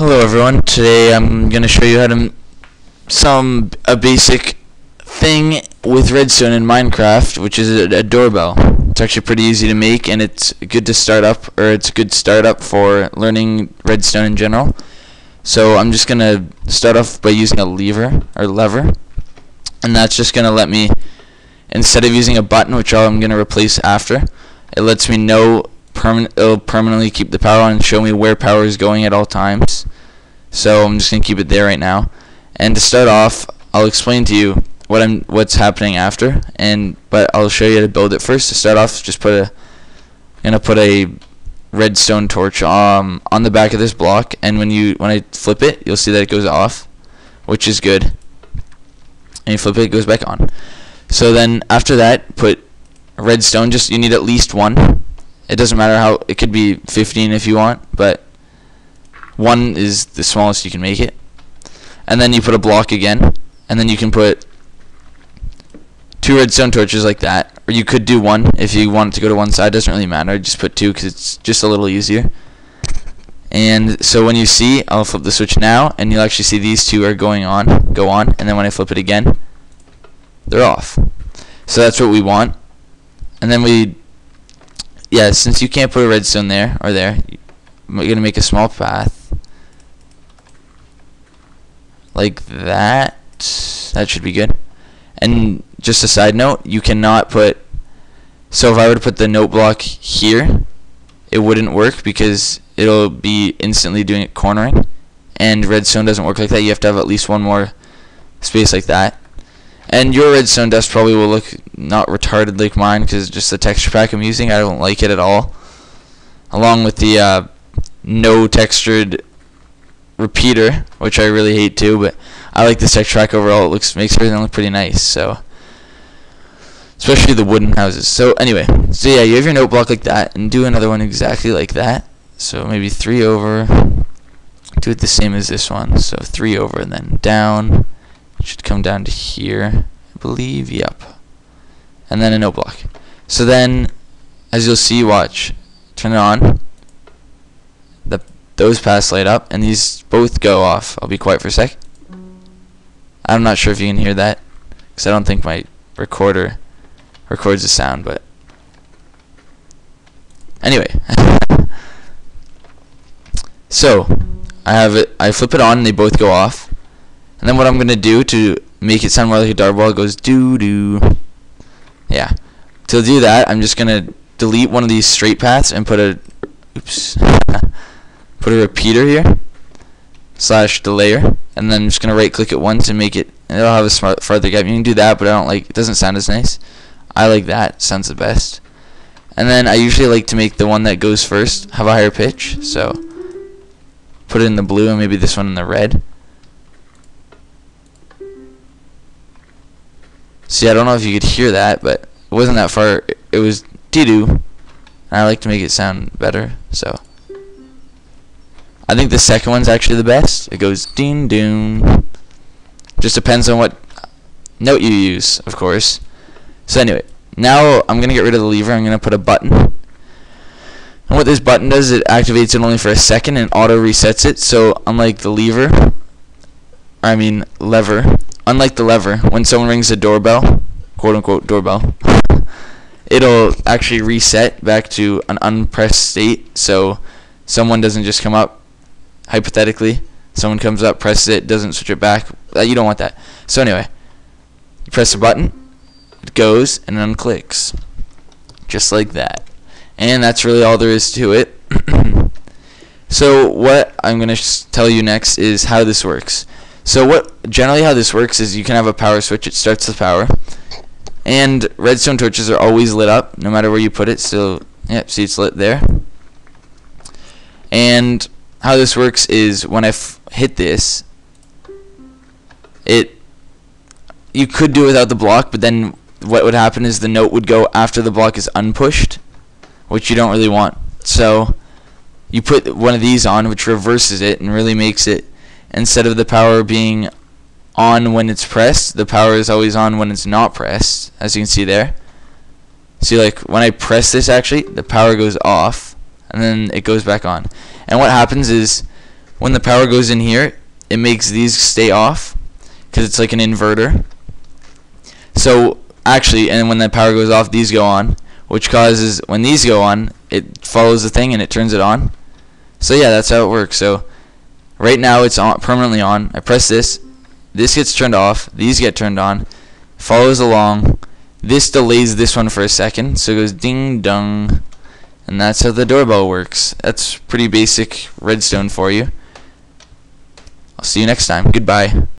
Hello everyone. Today I'm going to show you how to a basic thing with Redstone in Minecraft, which is a doorbell. It's actually pretty easy to make, and it's good to start up, or it's a good startup for learning Redstone in general. So I'm just going to start off by using a lever, and that's just going to let me, instead of using a button, which I'm going to replace after, it lets me know it'll permanently keep the power on and show me where power is going at all times. So I'm just gonna keep it there right now. And to start off, I'll explain to you what's happening after, but I'll show you how to build it first. To start off, just I'm gonna put a redstone torch on the back of this block, and when I flip it, you'll see that it goes off, which is good. And you flip it, it goes back on. So then after that, put redstone. You need at least one. It doesn't matter it could be 15 if you want, but 1 is the smallest you can make it. And then you put a block again, and then you can put 2 redstone torches like that, or you could do 1 if you want it to go to one side. Doesn't really matter. Just put 2 because it's just a little easier. And so when you see, I'll flip the switch now, and you'll actually see these 2 are go on, and then when I flip it again, they're off. So that's what we want. And then since you can't put a redstone there or there, we're going to make a small path like that. That should be good. And just a side note, you cannot put, so if I were to put the note block here, it wouldn't work because it'll be instantly doing it cornering, and redstone doesn't work like that. You have to have at least one more space like that. And your redstone dust probably will look not retarded like mine because it's just the texture pack I'm using. I don't like it at all. Along with the no textured repeater, which I really hate too, but I like this texture pack overall. It makes everything look pretty nice. So, especially the wooden houses. So anyway, yeah, you have your note block like that, and do another one exactly like that. So maybe 3 over. Do it the same as this one. So 3 over and then down. It should come down to here, I believe. Yep. And then a note block. So then, as you'll see, watch. Turn it on. Those paths light up, and these both go off. I'll be quiet for a sec. I'm not sure if you can hear that, because I don't think my recorder records the sound, but anyway. So, I flip it on, and they both go off. And then what I'm going to do to make it sound more like a doorbell goes doo-doo. Yeah. To do that, I'm just going to delete one of these straight paths and put a repeater here / delayer, and then I'm just going to right click it once and make it, and it'll have a farther gap. You can do that, but it doesn't sound as nice. I like that. It sounds the best. And then I usually like to make the one that goes first have a higher pitch, so put it in the blue and maybe this one in the red. See, I don't know if you could hear that, but it wasn't that far. It was doo-doo. And I like to make it sound better, so I think the second one's actually the best. It goes ding-doon. Just depends on what note you use, of course. So anyway, now I'm going to get rid of the lever. I'm going to put a button. And what this button does, it activates it only for a second and auto resets it. So unlike the lever, unlike the lever, when someone rings the doorbell, quote-unquote doorbell, it'll actually reset back to an unpressed state, so someone doesn't just come up, hypothetically, someone comes up, presses it, doesn't switch it back. You don't want that. So anyway, you press the button, it goes, and unclicks. Just like that. And that's really all there is to it. So what I'm going to tell you next is how this works. So generally how this works is you can have a power switch. It starts the power, and redstone torches are always lit up no matter where you put it. So yep, see, it's lit there. And how this works is when I hit this, you could do it without the block, but then what would happen is the note would go after the block is unpushed, which you don't really want. So you put one of these on, which reverses it and really makes it, instead of the power being on when it's pressed, the power is always on when it's not pressed, as you can see there. See, like when I press this, actually the power goes off and then it goes back on. And what happens is when the power goes in here, it makes these stay off because it's like an inverter. So actually, and when the power goes off, these go on, which causes when these go on, it follows the thing and it turns it on. So yeah, that's how it works. So right now it's on, permanently on. I press this gets turned off, these get turned on, follows along. This delays this one for a second, so it goes ding dong, and that's how the doorbell works. That's pretty basic redstone for you. I'll see you next time. Goodbye.